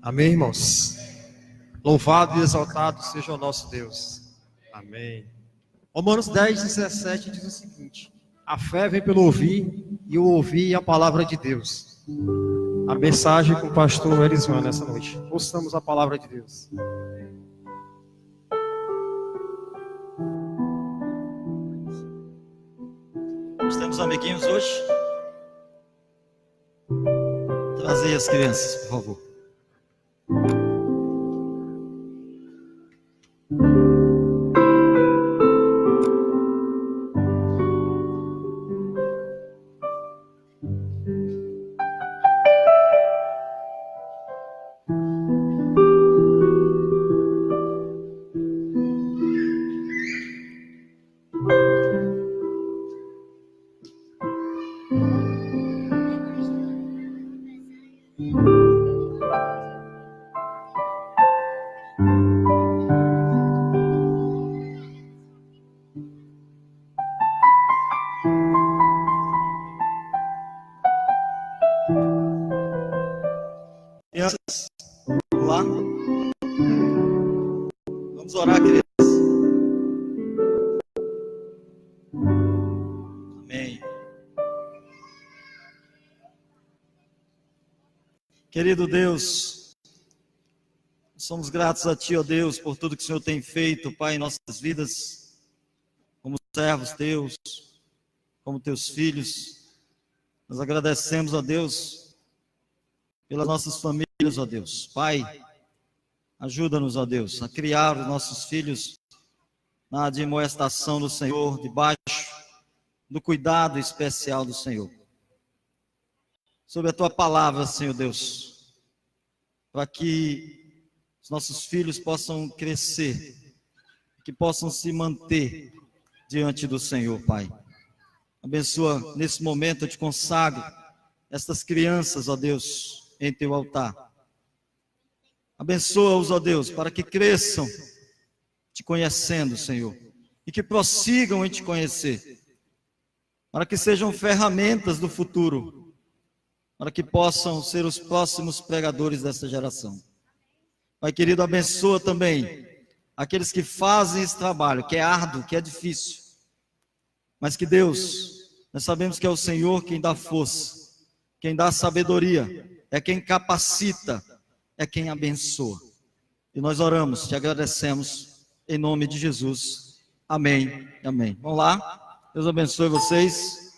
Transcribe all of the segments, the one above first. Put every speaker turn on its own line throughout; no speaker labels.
Amém, irmãos? Louvado e exaltado seja o nosso Deus. Amém. Romanos 10, 17 diz o seguinte: a fé vem pelo ouvir, e o ouvir a palavra de Deus. A mensagem com o pastor Elisman nessa noite. Ouçamos a palavra de Deus.
Nós temos amiguinhos hoje? Trazei as crianças, por favor. Crianças, vamos lá? Vamos orar, crianças. Amém. Querido Deus, somos gratos a Ti, ó Deus, por tudo que o Senhor tem feito, Pai, em nossas vidas, como servos Teus, como Teus filhos. Nós agradecemos, ó Deus, pelas nossas famílias, ó Deus. Pai, ajuda-nos, ó Deus, a criar os nossos filhos na admoestação do Senhor, debaixo do cuidado especial do Senhor. Sobre a Tua palavra, Senhor Deus, para que os nossos filhos possam crescer, que possam se manter diante do Senhor, Pai. Abençoa, nesse momento eu te consagro estas crianças, ó Deus, em Teu altar. Abençoa-os, ó Deus, para que cresçam te conhecendo, Senhor, e que prossigam em te conhecer, para que sejam ferramentas do futuro, para que possam ser os próximos pregadores dessa geração. Pai querido, abençoa também aqueles que fazem esse trabalho, que é árduo, que é difícil, mas que Deus, nós sabemos que é o Senhor quem dá força, quem dá sabedoria, é quem capacita, é quem abençoa. E nós oramos, te agradecemos, em nome de Jesus. Amém, amém. Vamos lá, Deus abençoe vocês,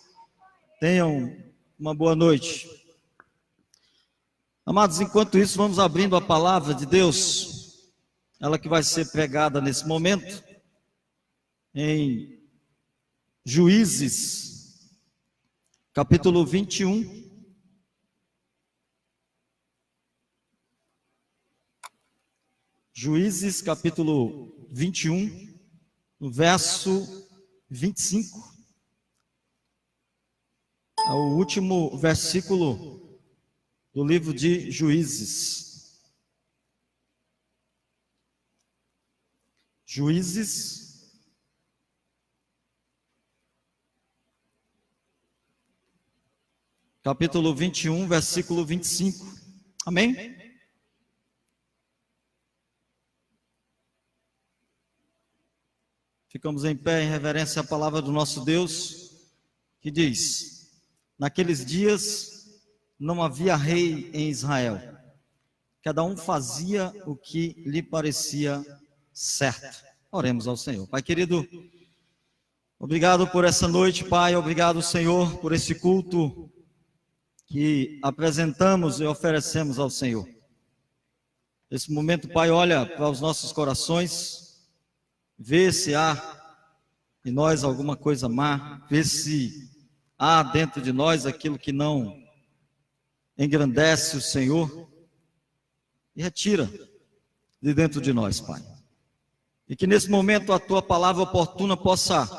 tenham uma boa noite. Amados, enquanto isso, vamos abrindo a palavra de Deus, ela que vai ser pregada nesse momento, em Juízes, capítulo 21. Juízes, capítulo 21, no verso 25. É o último versículo do livro de Juízes. Juízes, capítulo 21, versículo 25. Amém? Ficamos em pé em reverência à palavra do nosso Deus, que diz: naqueles dias não havia rei em Israel, cada um fazia o que lhe parecia certo. Oremos ao Senhor. Pai querido, obrigado por essa noite, Pai, obrigado, Senhor, por esse culto que apresentamos e oferecemos ao Senhor. Nesse momento, Pai, olha para os nossos corações, vê se há em nós alguma coisa má, vê se há dentro de nós aquilo que não engrandece o Senhor, e retira de dentro de nós, Pai. E que nesse momento a Tua palavra oportuna possa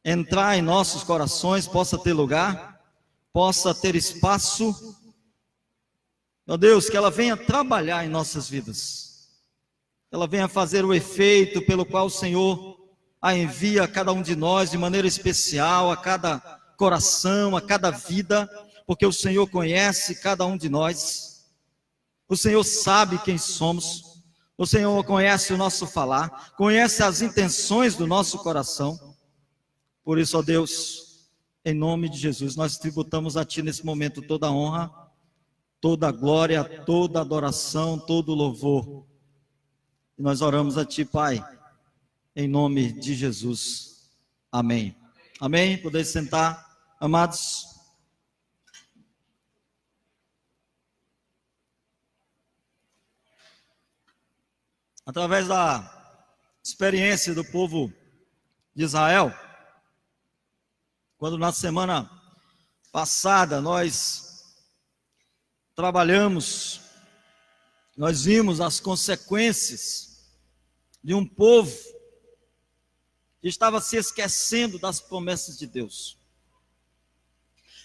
entrar em nossos corações, possa ter lugar, possa ter espaço. Meu Deus, que ela venha trabalhar em nossas vidas, ela venha fazer o efeito pelo qual o Senhor a envia a cada um de nós de maneira especial, a cada coração, a cada vida, porque o Senhor conhece cada um de nós. O Senhor sabe quem somos. O Senhor conhece o nosso falar, conhece as intenções do nosso coração. Por isso, ó Deus, em nome de Jesus, nós tributamos a Ti nesse momento toda a honra, toda a glória, toda a adoração, todo o louvor. E nós oramos a Ti, Pai, em nome de Jesus. Amém. Amém? Podeis sentar, amados. Através da experiência do povo de Israel, quando na semana passada nós trabalhamos, nós vimos as consequências de um povo que estava se esquecendo das promessas de Deus,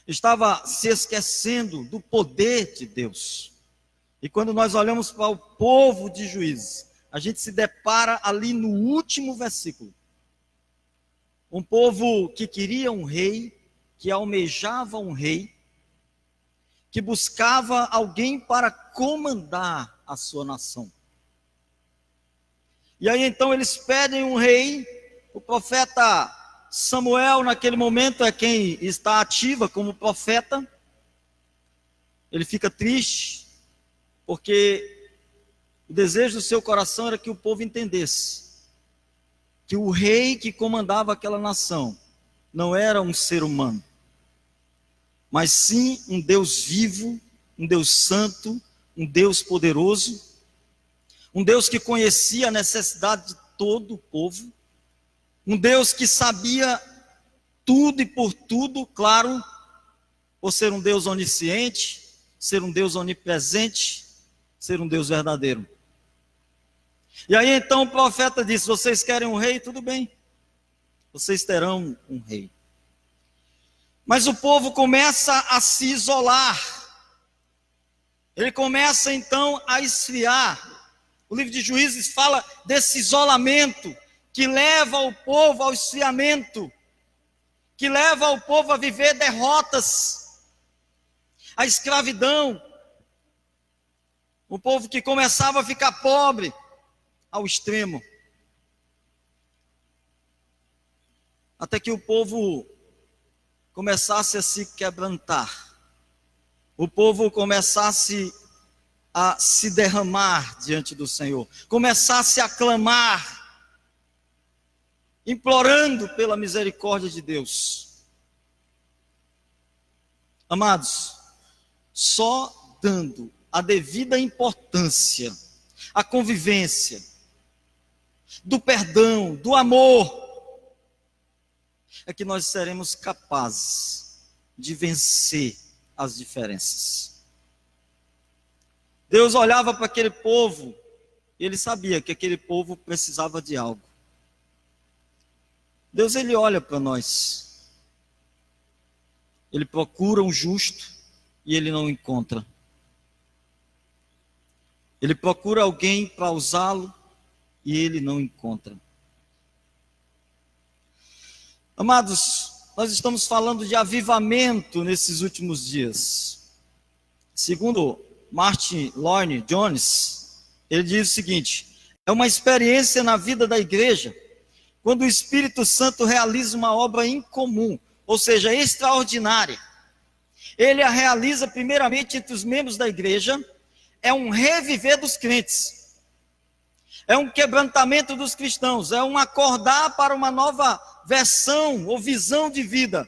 estava se esquecendo do poder de Deus. E quando nós olhamos para o povo de Juízes, a gente se depara ali no último versículo. Um povo que queria um rei, que almejava um rei, que buscava alguém para comandar a sua nação. E aí então eles pedem um rei. O profeta Samuel, naquele momento, é quem está ativa como profeta. Ele fica triste, porque o desejo do seu coração era que o povo entendesse que o rei que comandava aquela nação não era um ser humano, mas sim um Deus vivo, um Deus santo, um Deus poderoso, um Deus que conhecia a necessidade de todo o povo, um Deus que sabia tudo e por tudo, claro, por ser um Deus onisciente, ser um Deus onipresente, ser um Deus verdadeiro. E aí então o profeta disse: vocês querem um rei? Tudo bem, vocês terão um rei. Mas o povo começa a se isolar, ele começa então a esfriar. O livro de Juízes fala desse isolamento que leva o povo ao esfriamento, que leva o povo a viver derrotas, a escravidão. O povo que começava a ficar pobre ao extremo, até que o povo começasse a se quebrantar, o povo começasse a se derramar diante do Senhor, começasse a clamar, implorando pela misericórdia de Deus. Amados, só dando a devida importância à convivência, do perdão, do amor, é que nós seremos capazes de vencer as diferenças. Deus olhava para aquele povo e ele sabia que aquele povo precisava de algo. Deus, ele olha para nós, ele procura um justo e ele não encontra. Ele procura alguém para usá-lo e ele não encontra. Amados, nós estamos falando de avivamento nesses últimos dias. Segundo Martin Lloyd-Jones, ele diz o seguinte: é uma experiência na vida da igreja, quando o Espírito Santo realiza uma obra incomum, ou seja, extraordinária. Ele a realiza primeiramente entre os membros da igreja, é um reviver dos crentes, é um quebrantamento dos cristãos, é um acordar para uma nova versão ou visão de vida.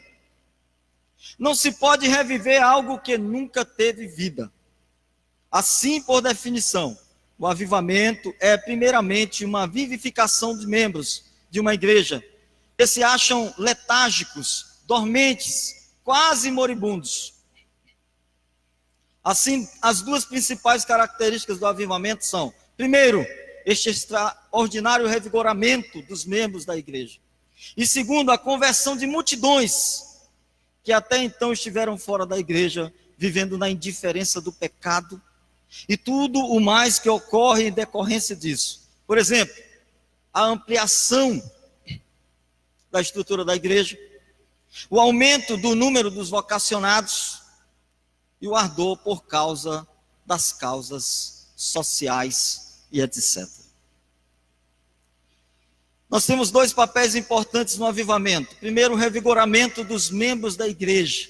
Não se pode reviver algo que nunca teve vida. Assim, por definição, o avivamento é primeiramente uma vivificação de membros de uma igreja que se acham letárgicos, dormentes, quase moribundos. Assim, as duas principais características do avivamento são: primeiro, este extraordinário revigoramento dos membros da igreja, e segundo, a conversão de multidões que até então estiveram fora da igreja, vivendo na indiferença do pecado e tudo o mais que ocorre em decorrência disso. Por exemplo, a ampliação da estrutura da igreja, o aumento do número dos vocacionados e o ardor por causa das causas sociais e etc. Nós temos dois papéis importantes no avivamento. Primeiro, o revigoramento dos membros da igreja.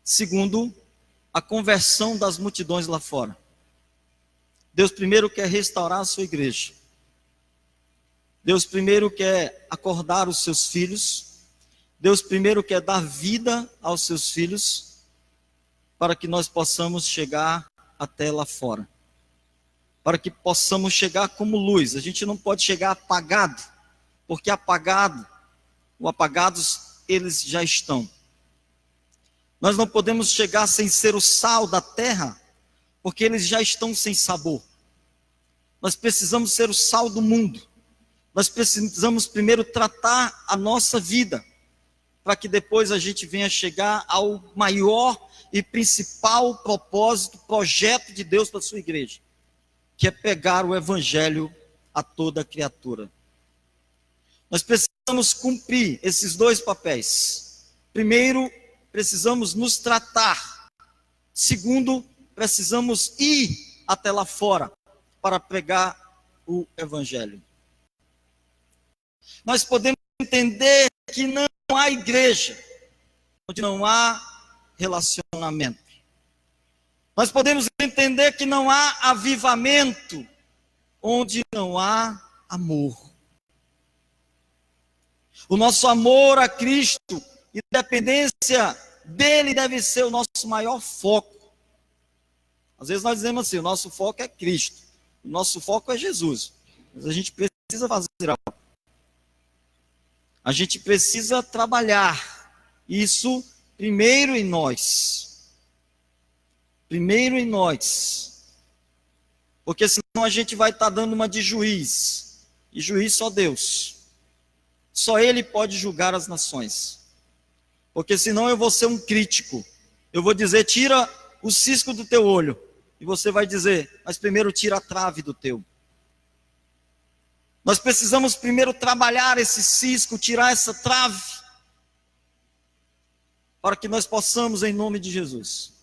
Segundo, a conversão das multidões lá fora. Deus primeiro quer restaurar a sua igreja. Deus primeiro quer acordar os seus filhos. Deus primeiro quer dar vida aos seus filhos, para que nós possamos chegar até lá fora. Para que possamos chegar como luz. A gente não pode chegar apagado, porque apagados eles já estão. Nós não podemos chegar sem ser o sal da terra, porque eles já estão sem sabor. Nós precisamos ser o sal do mundo. Nós precisamos primeiro tratar a nossa vida, para que depois a gente venha chegar ao maior e principal propósito, projeto de Deus para a sua igreja, que é pegar o evangelho a toda criatura. Nós precisamos cumprir esses dois papéis. Primeiro, precisamos nos tratar. Segundo, precisamos ir até lá fora para pregar o evangelho. Nós podemos entender que não há igreja onde não há relacionamento. Nós podemos entender que não há avivamento onde não há amor. O nosso amor a Cristo e dependência dele deve ser o nosso maior foco. Às vezes nós dizemos assim, o nosso foco é Cristo, o nosso foco é Jesus. Mas a gente precisa fazer algo. A gente precisa trabalhar isso primeiro em nós. Primeiro em nós. Porque senão a gente vai estar dando uma de juiz. E juiz só Deus. Só Ele pode julgar as nações. Porque senão eu vou ser um crítico. Eu vou dizer, tira o cisco do teu olho. E você vai dizer, mas primeiro tira a trave do teu. Nós precisamos primeiro trabalhar esse cisco, tirar essa trave, para que nós possamos, em nome de Jesus,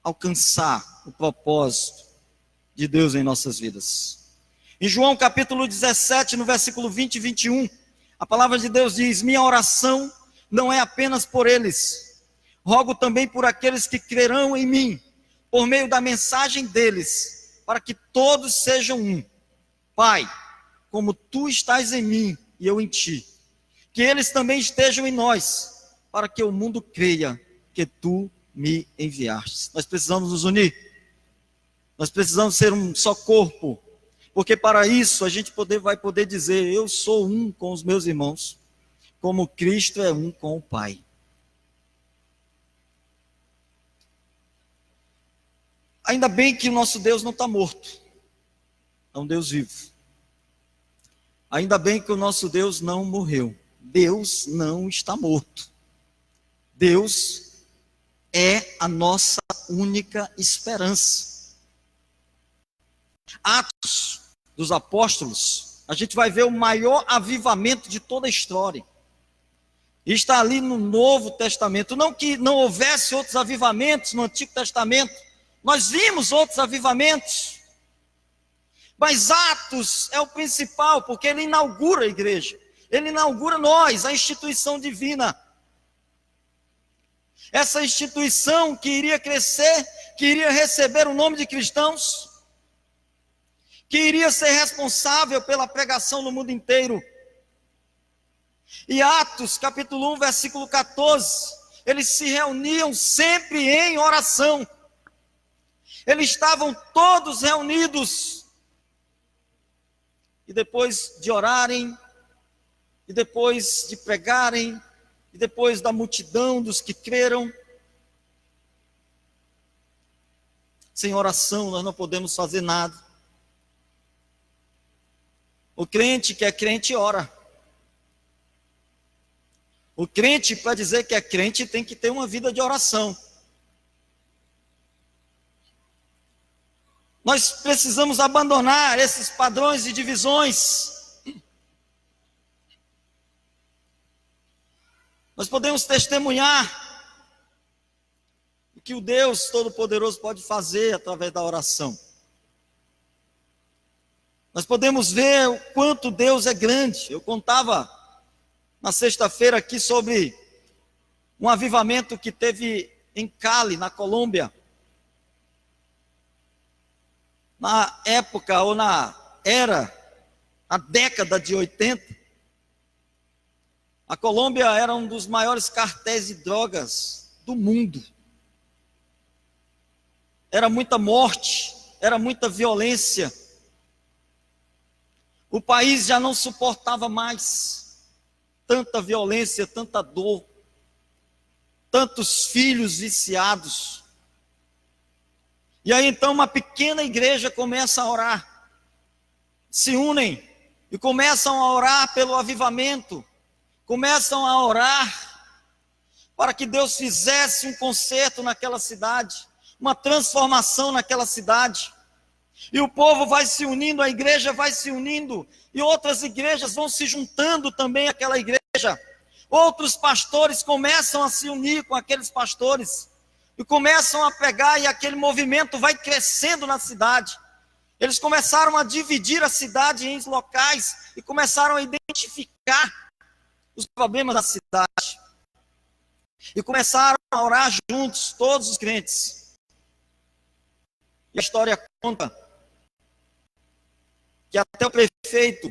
alcançar o propósito de Deus em nossas vidas. Em João capítulo 17, no versículo 20 e 21, a palavra de Deus diz, minha oração não é apenas por eles, rogo também por aqueles que crerão em mim, por meio da mensagem deles, para que todos sejam um. Pai, como tu estás em mim e eu em ti, que eles também estejam em nós, para que o mundo creia que tu me enviaste. Nós precisamos nos unir, nós precisamos ser um só corpo, porque para isso a gente vai poder dizer, eu sou um com os meus irmãos, como Cristo é um com o Pai. Ainda bem que o nosso Deus não está morto, é um Deus vivo. Ainda bem que o nosso Deus não morreu. Deus não está morto. Deus é a nossa única esperança. Atos dos Apóstolos, a gente vai ver o maior avivamento de toda a história. E está ali no Novo Testamento. Não que não houvesse outros avivamentos no Antigo Testamento. Nós vimos outros avivamentos. Mas Atos é o principal, porque ele inaugura a igreja. Ele inaugura nós, a instituição divina. Essa instituição que iria crescer, que iria receber o nome de cristãos, que iria ser responsável pela pregação no mundo inteiro. E Atos, capítulo 1, versículo 14, eles se reuniam sempre em oração. Eles estavam todos reunidos. E depois de orarem, e depois de pregarem, e depois da multidão dos que creram, sem oração nós não podemos fazer nada. O crente que é crente ora. O crente, para dizer que é crente, tem que ter uma vida de oração. Nós precisamos abandonar esses padrões e divisões. Nós podemos testemunhar que o Deus Todo-Poderoso pode fazer através da oração. Nós podemos ver o quanto Deus é grande. Eu contava na sexta-feira aqui sobre um avivamento que teve em Cali, na Colômbia. Na época, ou na década de 80, a Colômbia era um dos maiores cartéis de drogas do mundo. Era muita morte, era muita violência. O país já não suportava mais tanta violência, tanta dor, tantos filhos viciados. E aí então uma pequena igreja começa a orar, se unem e começam a orar pelo avivamento, começam a orar para que Deus fizesse um concerto naquela cidade, uma transformação naquela cidade. E o povo vai se unindo, a igreja vai se unindo, e outras igrejas vão se juntando também àquela igreja. Outros pastores começam a se unir com aqueles pastores, e começam a pegar, e aquele movimento vai crescendo na cidade. Eles começaram a dividir a cidade em locais, e começaram a identificar os problemas da cidade. E começaram a orar juntos, todos os crentes. E a história conta que até o prefeito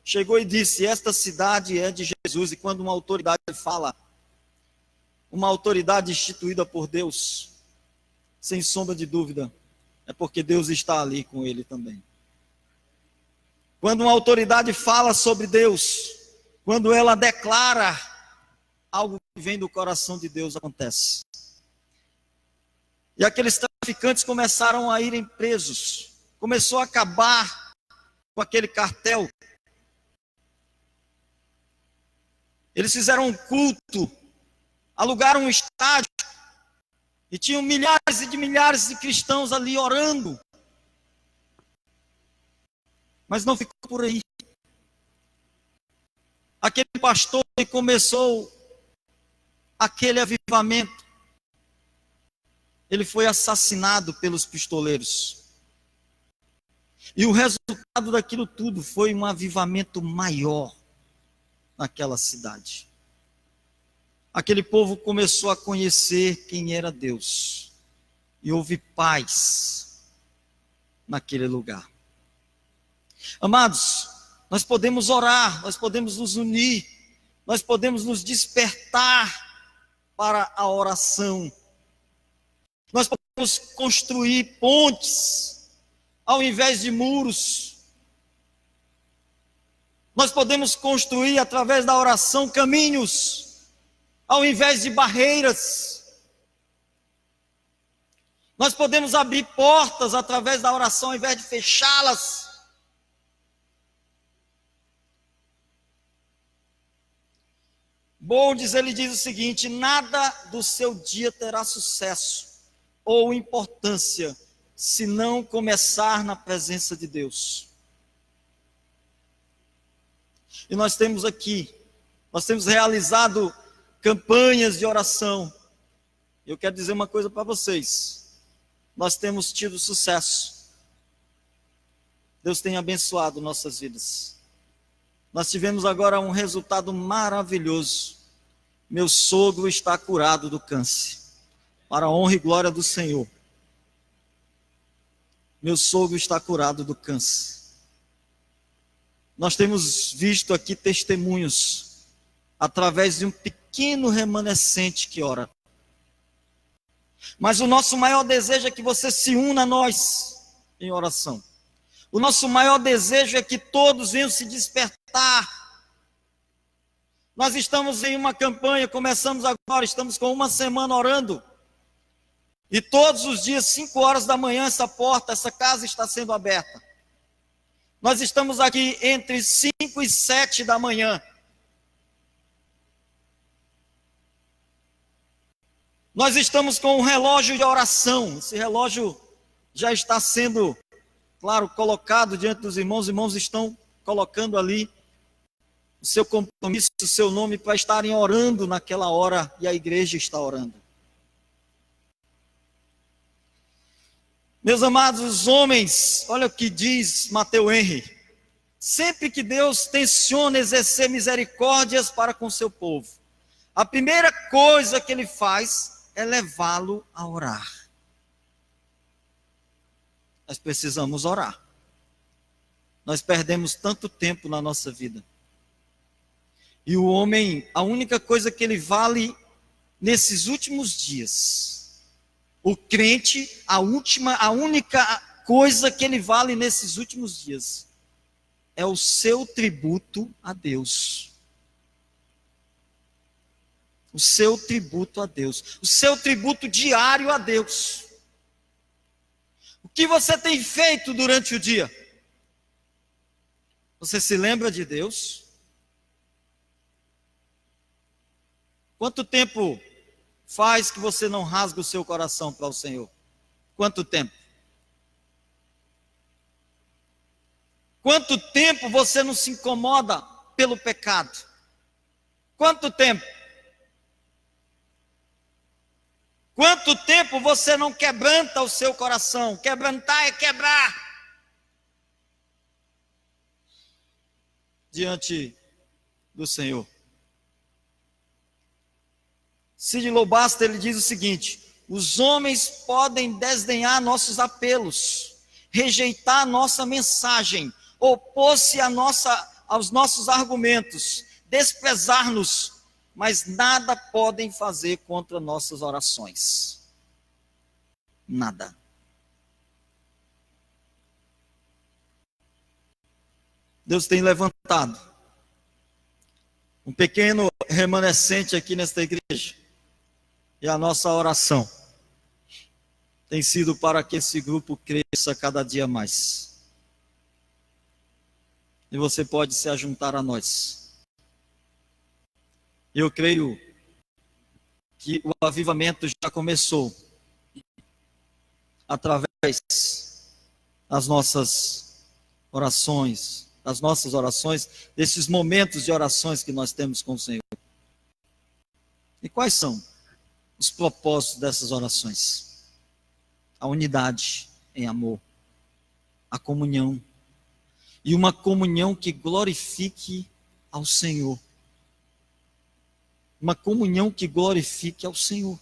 chegou e disse: esta cidade é de Jesus. E quando uma autoridade fala, uma autoridade instituída por Deus, sem sombra de dúvida, é porque Deus está ali com ele também. Quando uma autoridade fala sobre Deus, quando ela declara, algo que vem do coração de Deus acontece. E aqueles traficantes começaram a irem presos, começou a acabar com aquele cartel. Eles fizeram um culto, alugaram um estádio, e tinham milhares e milhares de cristãos ali orando. Mas não ficou por aí. Aquele pastor que começou aquele avivamento, ele foi assassinado pelos pistoleiros. E o resultado daquilo tudo foi um avivamento maior naquela cidade. Aquele povo começou a conhecer quem era Deus. E houve paz naquele lugar. Amados, nós podemos orar, nós podemos nos unir, nós podemos nos despertar para a oração. Nós podemos construir pontes ao invés de muros. Nós podemos construir através da oração caminhos ao invés de barreiras. Nós podemos abrir portas através da oração ao invés de fechá-las. Boldes, ele diz o seguinte: nada do seu dia terá sucesso ou importância se não começar na presença de Deus. E nós temos realizado campanhas de oração. Eu quero dizer uma coisa para vocês: nós temos tido sucesso. Deus tem abençoado nossas vidas. Nós tivemos agora um resultado maravilhoso. Meu sogro está curado do câncer, para a honra e glória do Senhor. Meu sogro está curado do câncer. Nós temos visto aqui testemunhos, através de um pequeno remanescente que ora. Mas o nosso maior desejo é que você se una a nós em oração. O nosso maior desejo é que todos venham se despertar. Nós estamos em uma campanha, começamos agora, estamos com uma semana orando. E todos os dias, 5 horas da manhã, essa casa está sendo aberta. Nós estamos aqui entre 5 e 7 da manhã. Nós estamos com um relógio de oração. Esse relógio já está sendo, claro, colocado diante dos irmãos. Os irmãos estão colocando ali o seu compromisso, o seu nome, para estarem orando naquela hora, e a igreja está orando. Meus amados, os homens, olha o que diz Mateus Henry: sempre que Deus tenciona exercer misericórdias para com seu povo, a primeira coisa que ele faz é levá-lo a orar. Nós precisamos orar. Nós perdemos tanto tempo na nossa vida. E o homem, a única coisa que ele vale nesses últimos dias, o crente, a única coisa que ele vale nesses últimos dias, é o seu tributo a Deus. O seu tributo a Deus. O seu tributo diário a Deus. O que você tem feito durante o dia? Você se lembra de Deus? Quanto tempo faz que você não rasga o seu coração para o Senhor? Quanto tempo? Quanto tempo você não se incomoda pelo pecado? Quanto tempo? Quanto tempo você não quebranta o seu coração? Quebrantar é quebrar. Diante do Senhor. Cid Lobasto, ele diz o seguinte: os homens podem desdenhar nossos apelos, rejeitar nossa mensagem, opor-se aos nossos argumentos, desprezar-nos, mas nada podem fazer contra nossas orações. Nada. Deus tem levantado um pequeno remanescente aqui nesta igreja. E a nossa oração tem sido para que esse grupo cresça cada dia mais. E você pode se ajuntar a nós. Eu creio que o avivamento já começou através das nossas orações, desses momentos de orações que nós temos com o Senhor. E quais são os propósitos dessas orações? A unidade em amor, a comunhão, e uma comunhão que glorifique ao Senhor. Uma comunhão que glorifique ao Senhor.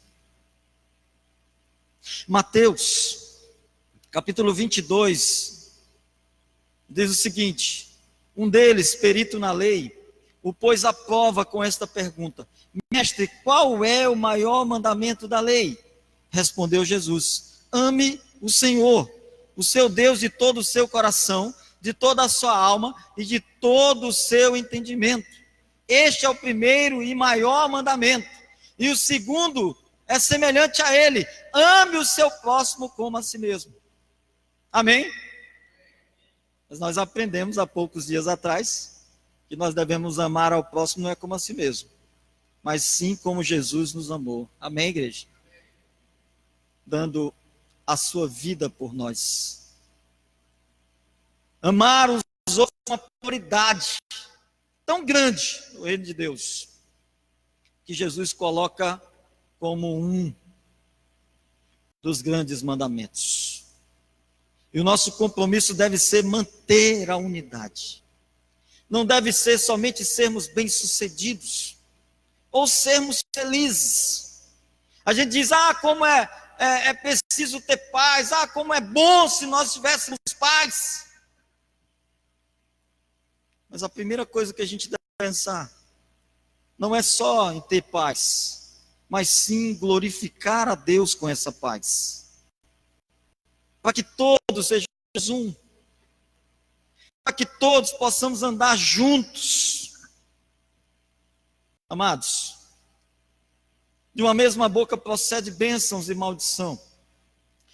Mateus, capítulo 22, diz o seguinte: um deles, perito na lei, o pôs à prova com esta pergunta: mestre, qual é o maior mandamento da lei? Respondeu Jesus: ame o Senhor, o seu Deus, de todo o seu coração, de toda a sua alma e de todo o seu entendimento. Este é o primeiro e maior mandamento. E o segundo é semelhante a ele: ame o seu próximo como a si mesmo. Amém? Mas nós aprendemos há poucos dias atrás que nós devemos amar ao próximo não é como a si mesmo, mas sim como Jesus nos amou. Amém, igreja? Dando a sua vida por nós. Amar os outros é uma prioridade tão grande no reino de Deus, que Jesus coloca como um dos grandes mandamentos. E o nosso compromisso deve ser manter a unidade. Não deve ser somente sermos bem-sucedidos ou sermos felizes. A gente diz: como é preciso ter paz, como é bom se nós tivéssemos paz. Mas a primeira coisa que a gente deve pensar não é só em ter paz, mas sim glorificar a Deus com essa paz. Para que todos sejamos um. Para que todos possamos andar juntos. Amados, de uma mesma boca procede bênçãos e maldição.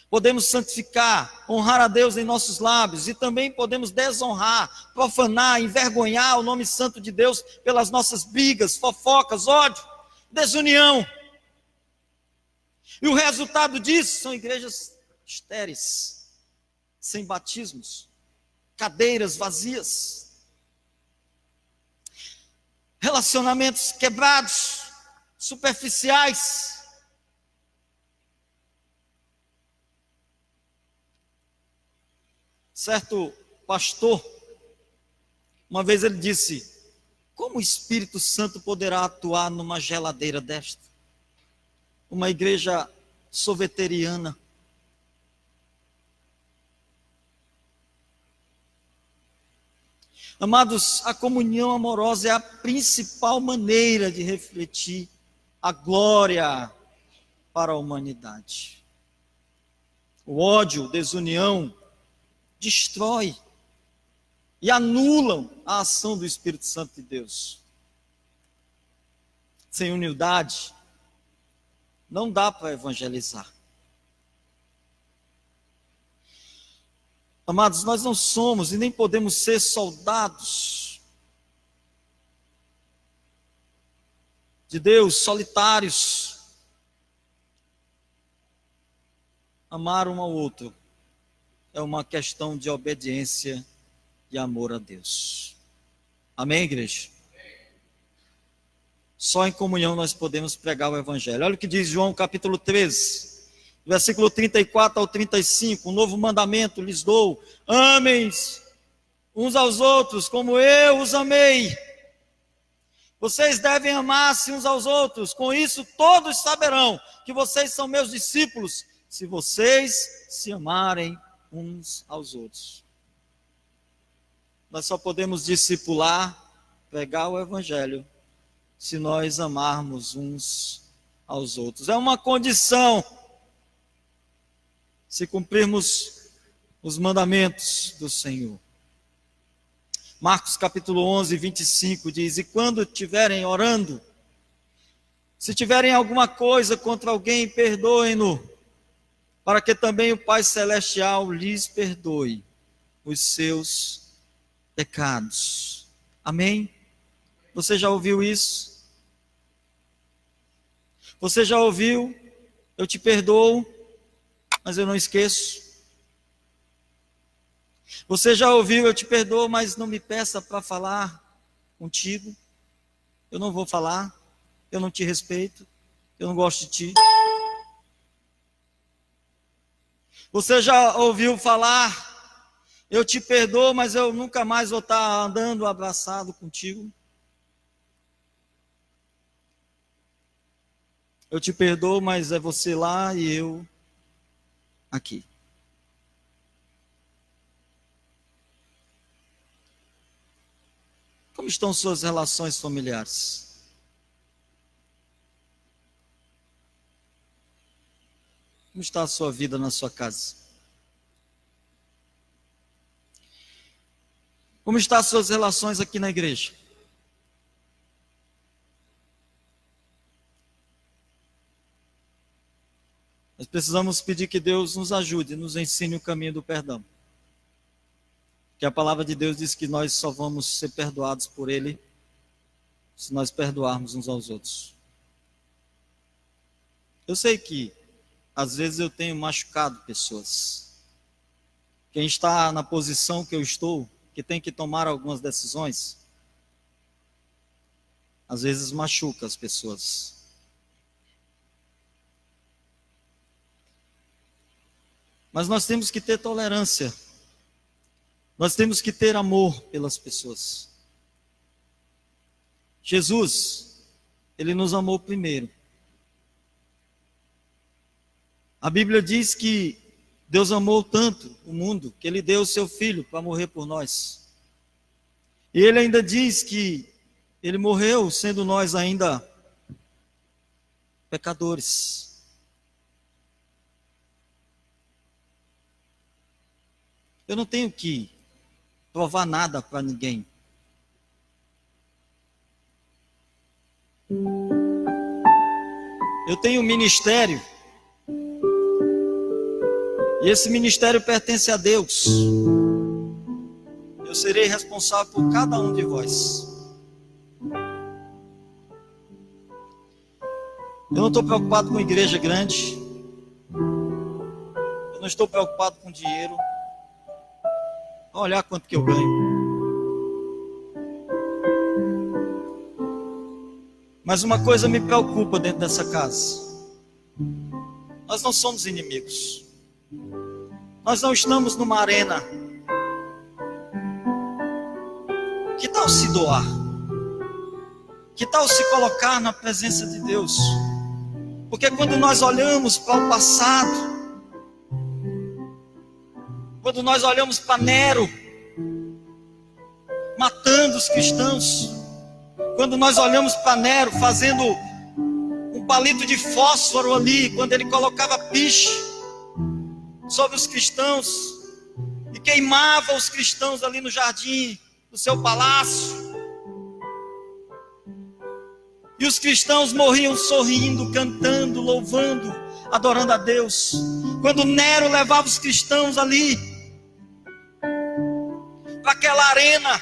Podemos santificar, honrar a Deus em nossos lábios, e também podemos desonrar, profanar, envergonhar o nome santo de Deus pelas nossas brigas, fofocas, ódio, desunião. E o resultado disso são igrejas estéreis, sem batismos, cadeiras vazias, relacionamentos quebrados, superficiais. Certo pastor, uma vez ele disse: como o Espírito Santo poderá atuar numa geladeira desta? Uma igreja sorveteriana. Amados, a comunhão amorosa é a principal maneira de refletir a glória para a humanidade. O ódio, desunião, destrói e anulam a ação do Espírito Santo de Deus. Sem unidade, não dá para evangelizar. Amados, nós não somos e nem podemos ser soldados de Deus, solitários. Amar um ao outro é uma questão de obediência e amor a Deus. Amém, igreja? Só em comunhão nós podemos pregar o Evangelho. Olha o que diz João capítulo 13, versículo 34 ao 35. Um novo mandamento lhes dou: amem uns aos outros como eu os amei. Vocês devem amar-se uns aos outros. Com isso todos saberão que vocês são meus discípulos, se vocês se amarem uns aos outros. Nós só podemos discipular, pregar o Evangelho, se nós amarmos uns aos outros. É uma condição, se cumprirmos os mandamentos do Senhor. Marcos capítulo 11, 25 diz: e quando estiverem orando, se tiverem alguma coisa contra alguém, perdoem-no, para que também o Pai Celestial lhes perdoe os seus pecados. Amém? Você já ouviu isso? Você já ouviu? Eu te perdoo, mas eu não esqueço. Você já ouviu? Eu te perdoo, mas não me peça para falar contigo. Eu não vou falar, eu não te respeito, eu não gosto de ti. Você já ouviu falar: eu te perdoo, mas eu nunca mais vou estar andando abraçado contigo? Eu te perdoo, mas é você lá e eu aqui. Como estão suas relações familiares? Como está a sua vida na sua casa? Como estão as suas relações aqui na igreja? Nós precisamos pedir que Deus nos ajude, nos ensine o caminho do perdão. Que a palavra de Deus diz que nós só vamos ser perdoados por Ele se nós perdoarmos uns aos outros. Eu sei que às vezes eu tenho machucado pessoas. Quem está na posição que eu estou, que tem que tomar algumas decisões, às vezes machuca as pessoas. Mas nós temos que ter tolerância. Nós temos que ter amor pelas pessoas. Jesus, Ele nos amou primeiro. A Bíblia diz que Deus amou tanto o mundo que Ele deu o seu Filho para morrer por nós. E Ele ainda diz que Ele morreu sendo nós ainda pecadores. Eu não tenho que provar nada para ninguém. Eu tenho um ministério. E esse ministério pertence a Deus. Eu serei responsável por cada um de vós. Eu não estou preocupado com igreja grande. Eu não estou preocupado com dinheiro. Olha quanto que eu ganho. Mas uma coisa me preocupa dentro dessa casa. Nós não somos inimigos. Nós não estamos numa arena. Que tal se doar? Que tal se colocar na presença de Deus? Porque quando nós olhamos para o passado, quando nós olhamos para Nero matando os cristãos, quando nós olhamos para Nero fazendo um palito de fósforo ali, quando ele colocava piche sobre os cristãos e queimava os cristãos ali no jardim do seu palácio, e os cristãos morriam sorrindo, cantando, louvando, adorando a Deus. Quando Nero levava os cristãos ali para aquela arena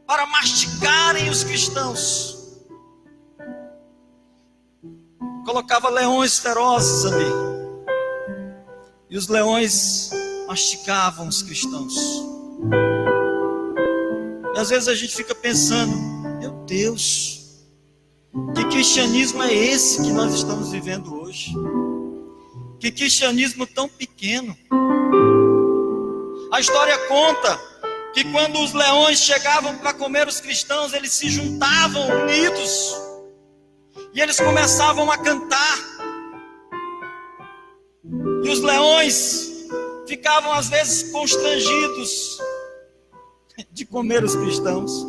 para mastigarem os cristãos, colocava leões ferozes ali, e os leões mastigavam os cristãos. E às vezes a gente fica pensando: meu Deus, que cristianismo é esse que nós estamos vivendo hoje? Que cristianismo tão pequeno. A história conta que quando os leões chegavam para comer os cristãos, eles se juntavam unidos e eles começavam a cantar. E os leões ficavam às vezes constrangidos de comer os cristãos.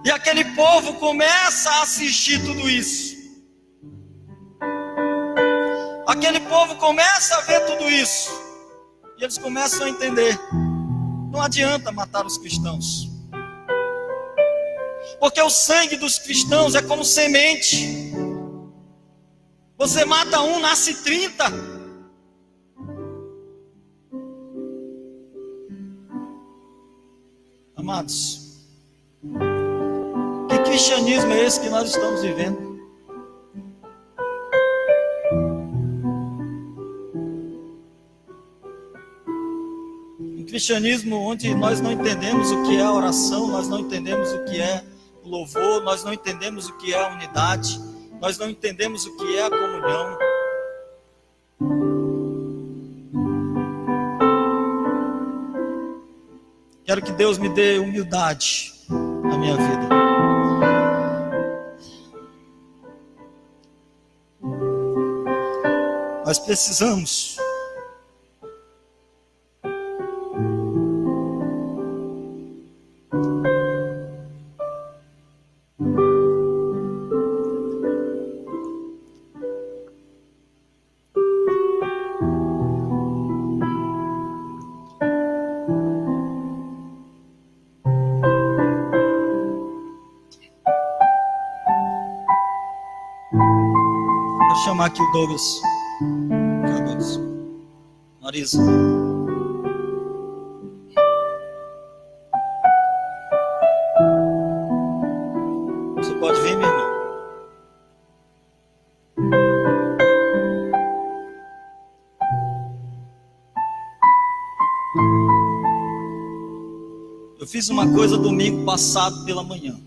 E aquele povo começa a assistir tudo isso. Aquele povo começa a ver tudo isso. E eles começam a entender: não adianta matar os cristãos, porque o sangue dos cristãos é como semente. Você mata um, nasce 30. Amados, que cristianismo é esse que nós estamos vivendo? Um cristianismo onde nós não entendemos o que é a oração, nós não entendemos o que é o louvor, nós não entendemos o que é a unidade, nós não entendemos o que é a comunhão. Quero que Deus me dê humildade na minha vida. Nós precisamos chamar aqui o Douglas. Marisa. Você pode vir, meu irmão? Eu fiz uma coisa domingo passado pela manhã.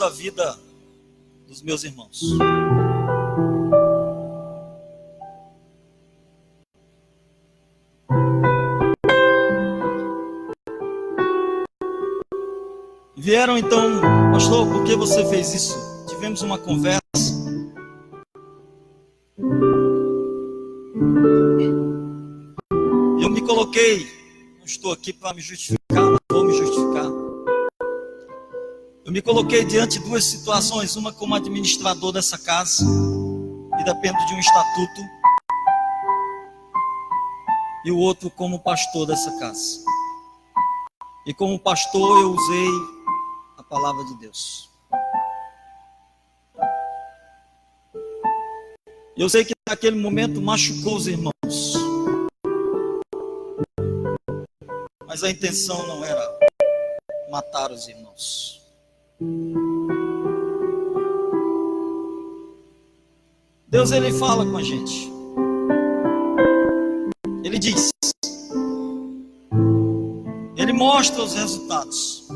A vida dos meus irmãos. Vieram então: pastor, por que você fez isso? Tivemos uma conversa. Eu me coloquei, não estou aqui para me justificar, não vou me justificar. Eu me coloquei diante de duas situações, uma como administrador dessa casa, e dependo de um estatuto, e o outro como pastor dessa casa. E como pastor eu usei a palavra de Deus. Eu sei que naquele momento machucou os irmãos, mas a intenção não era matar os irmãos. Deus, ele fala com a gente. Ele diz. Ele mostra os resultados.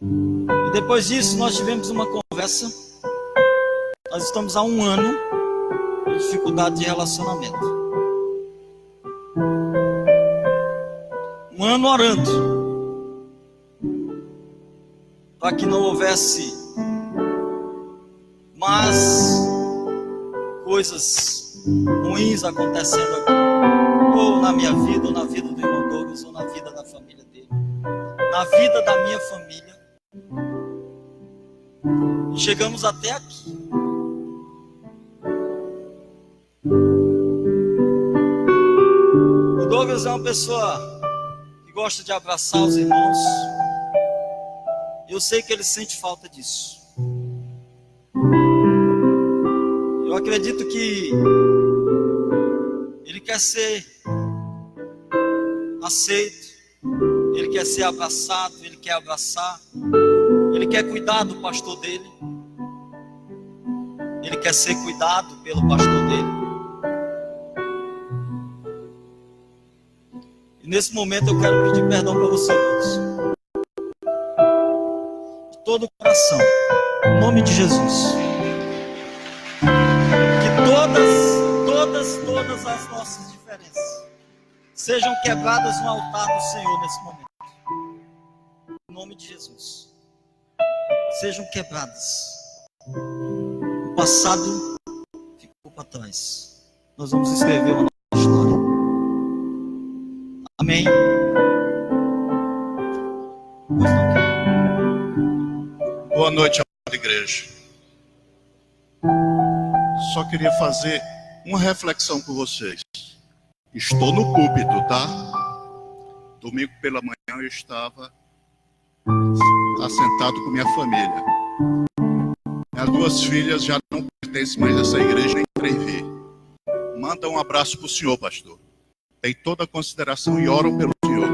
E depois disso nós tivemos uma conversa. Nós estamos há um ano e dificuldade de relacionamento. Um ano orando para que não houvesse mais coisas ruins acontecendo aqui, ou na minha vida, ou na vida do irmão Douglas, ou na vida da família dele, na vida da minha família. E chegamos até aqui. O Douglas é uma pessoa que gosta de abraçar os irmãos. Eu sei que ele sente falta disso. Eu acredito que ele quer ser aceito, ele quer ser abraçado, ele quer abraçar, ele quer cuidar do pastor dele, ele quer ser cuidado pelo pastor dele. E nesse momento eu quero pedir perdão para você, Deus, de todo o coração, em nome de Jesus. Todas as nossas diferenças sejam quebradas no altar do Senhor nesse momento. Em nome de Jesus. Sejam quebradas. O passado ficou para trás. Nós vamos escrever uma nova história. Amém.
Boa noite, amada igreja. Só queria fazer uma reflexão com vocês. Estou no púlpito, tá? Domingo pela manhã eu estava assentado com minha família. Minhas duas filhas já não pertencem mais a essa igreja, nem querem vir. Manda um abraço para o senhor, pastor. Tem toda a consideração e oram pelo senhor.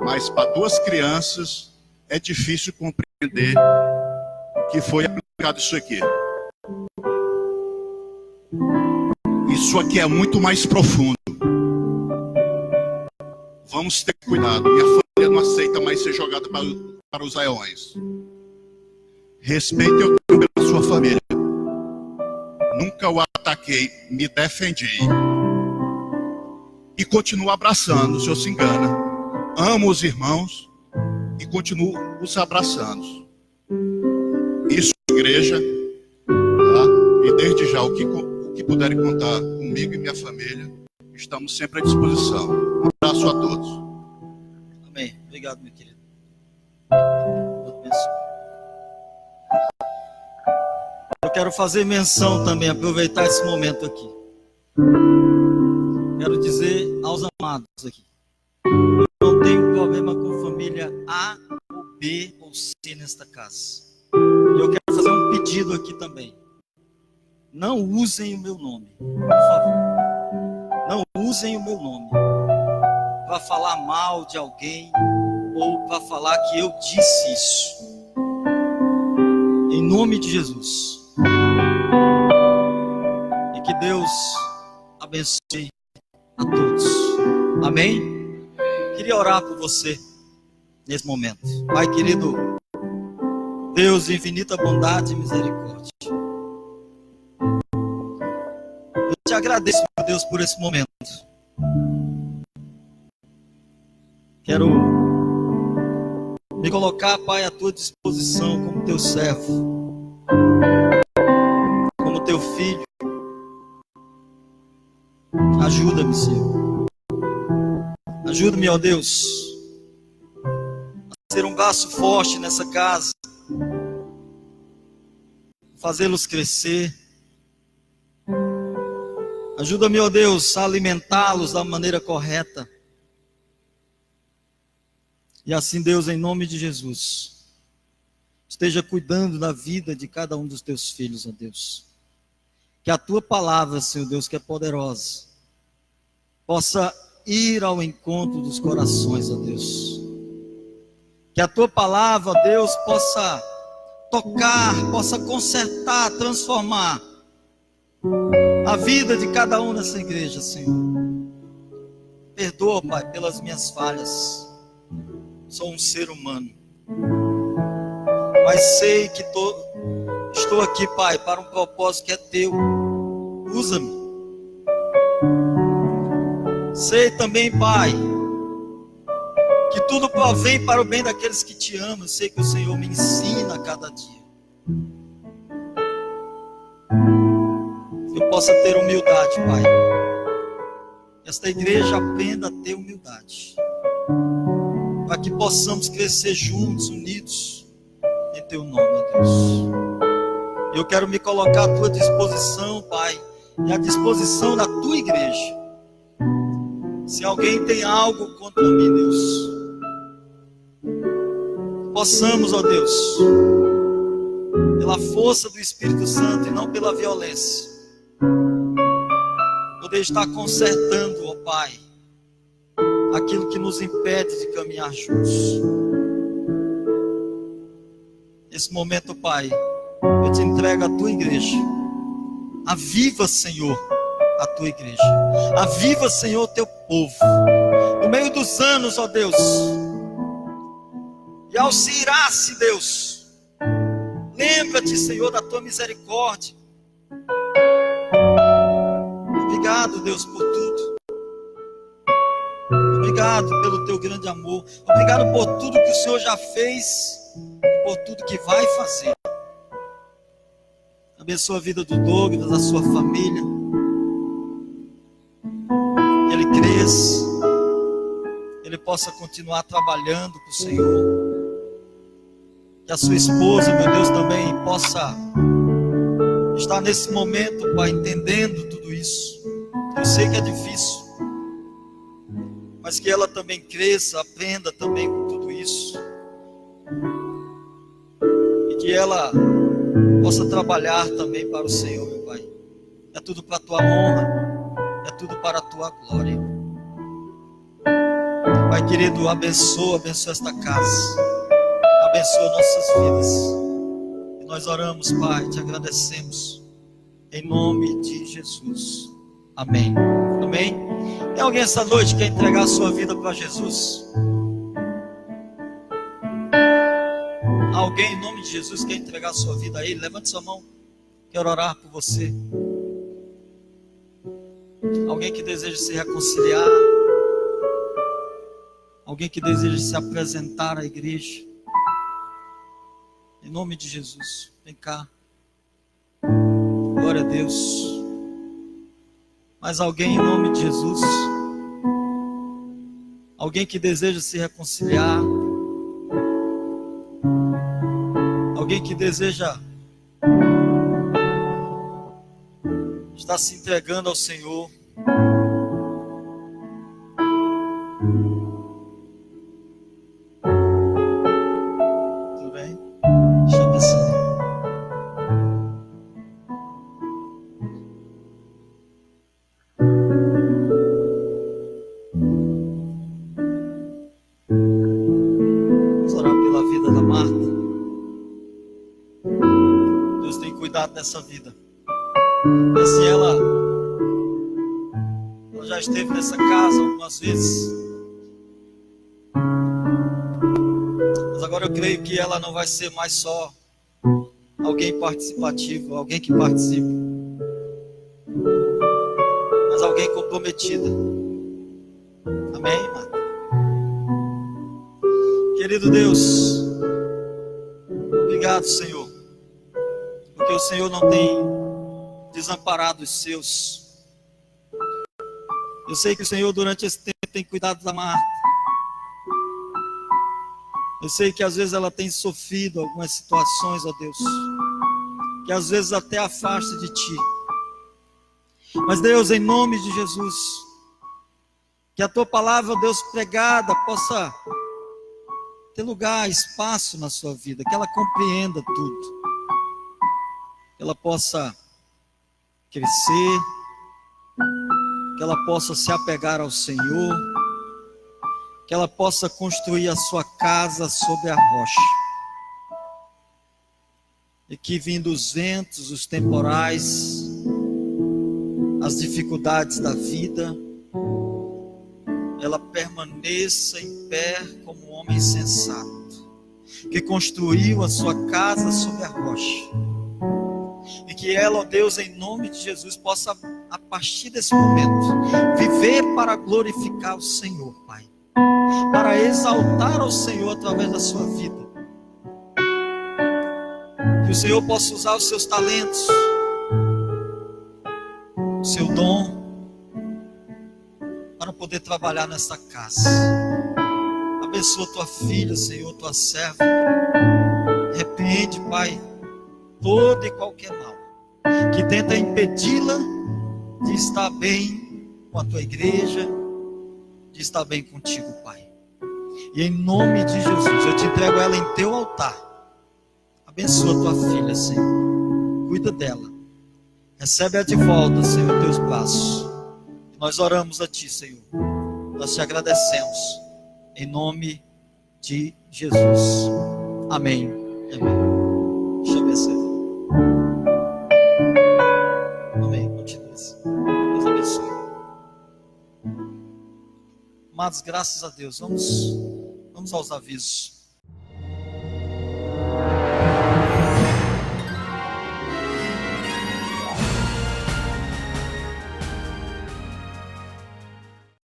Mas para duas crianças é difícil compreender que foi aplicado isso aqui. Isso aqui é muito mais profundo. Vamos ter cuidado. Minha família não aceita mais ser jogada para os leões. Respeito eu tenho pela sua família. Nunca o ataquei, me defendi. E continuo abraçando, o senhor se engana. Amo os irmãos e continuo os abraçando. Isso, igreja, tá? E desde já, o que puderem contar comigo e minha família, estamos sempre à disposição. Um abraço a todos.
Amém. Obrigado, meu querido. Deus abençoe. Eu quero fazer menção também, aproveitar esse momento aqui. Quero dizer aos amados aqui: eu não tenho problema com família A ou B ou C nesta casa. E eu quero fazer um pedido aqui também. Não usem o meu nome, por favor. Não usem o meu nome para falar mal de alguém ou para falar que eu disse isso. Em nome de Jesus. E que Deus abençoe a todos. Amém? Queria orar por você nesse momento. Pai querido, Deus de infinita bondade e misericórdia, eu te agradeço, meu Deus, por esse momento. Quero me colocar, Pai, à tua disposição como teu servo, como teu filho. Ajuda-me, Senhor. Ajuda-me, ó Deus, a ser um braço forte nessa casa, fazê-los crescer. Ajuda-me, ó Deus, a alimentá-los da maneira correta. E assim, Deus, em nome de Jesus, esteja cuidando da vida de cada um dos teus filhos, ó Deus. Que a tua palavra, Senhor Deus, que é poderosa, possa ir ao encontro dos corações, ó Deus. Que a tua palavra, ó Deus, possa tocar, possa consertar, transformar a vida de cada um nessa igreja, Senhor. Perdoa, Pai, pelas minhas falhas. Sou um ser humano, mas sei que estou aqui, Pai, para um propósito que é teu. Usa-me. Sei também, Pai, que tudo provém para o bem daqueles que te amam. Eu sei que o Senhor me ensina a cada dia. Que eu possa ter humildade, Pai. Esta igreja aprenda a ter humildade, para que possamos crescer juntos, unidos, em Teu nome, ó Deus. Eu quero me colocar à Tua disposição, Pai, e à disposição da Tua igreja. Se alguém tem algo contra mim, Deus, possamos, ó Deus, pela força do Espírito Santo e não pela violência, poder estar consertando, ó Pai, aquilo que nos impede de caminhar juntos. Nesse momento, Pai, eu te entrego a Tua igreja. Aviva, Senhor, a Tua igreja. Aviva, Senhor, o Teu povo. No meio dos anos, ó Deus, e ao se irar-se, Deus, lembra-te, Senhor, da Tua misericórdia. Obrigado, Deus, por tudo. Obrigado pelo Teu grande amor. Obrigado por tudo que o Senhor já fez e por tudo que vai fazer. Abençoa a vida do Douglas, da sua família. Que ele cresça, que ele possa continuar trabalhando para o Senhor. Que a sua esposa, meu Deus, também possa estar nesse momento, Pai, entendendo tudo isso. Eu sei que é difícil, mas que ela também cresça, aprenda também com tudo isso. E que ela possa trabalhar também para o Senhor, meu Pai. É tudo para a Tua honra, é tudo para a Tua glória. Pai querido, abençoa esta casa, abençoa nossas vidas. E nós oramos, Pai, te agradecemos, em nome de Jesus. Amém. Amém. Tem alguém essa noite que quer entregar a sua vida para Jesus? Alguém em nome de Jesus quer entregar a sua vida a Ele? Levante sua mão. Quero orar por você. Alguém que deseja se reconciliar? Alguém que deseja se apresentar à igreja? Em nome de Jesus, vem cá. Glória a Deus. Mais alguém em nome de Jesus? Alguém que deseja se reconciliar? Alguém que deseja estar se entregando ao Senhor? Tudo bem? Deixa eu abençoar. Vamos orar pela vida da Marta. Deus tem cuidado dessa vida. E assim ela já esteve nessa casa algumas vezes. Mas agora eu creio que ela não vai ser mais só alguém participativo, alguém que participa, mas alguém comprometida. Amém, Marta? Querido Deus, obrigado, Senhor, porque o Senhor não tem desamparado os seus. Eu sei que o Senhor durante esse tempo tem cuidado da Marta. Eu sei que às vezes ela tem sofrido algumas situações, ó Deus, que às vezes até afasta de Ti. Mas Deus, em nome de Jesus, que a Tua palavra, Deus, pregada, possa ter lugar, espaço na sua vida, que ela compreenda tudo, que ela possa crescer, que ela possa se apegar ao Senhor, que ela possa construir a sua casa sobre a rocha, e que vindo os ventos, os temporais, as dificuldades da vida, ela permaneça em pé como um homem sensato, que construiu a sua casa sobre a rocha, e que ela, ó Deus, em nome de Jesus, possa, a partir desse momento, viver para glorificar o Senhor, Pai, para exaltar ao Senhor através da sua vida. Que o Senhor possa usar os seus talentos, o seu dom, para poder trabalhar nessa casa. Abençoa tua filha, Senhor, tua serva. Repreende, Pai, todo e qualquer mal que tenta impedi-la de estar bem com a tua igreja, de estar bem contigo, Pai. E em nome de Jesus, eu te entrego ela em teu altar. Abençoa tua filha, Senhor. Cuida dela. Recebe-a de volta, Senhor, teus braços. Nós oramos a ti, Senhor. Nós te agradecemos. Em nome de Jesus. Amém. Amém. Deixa eu ver se... Amém. Continue assim. Deus abençoe. Amados, graças a Deus. Vamos aos avisos.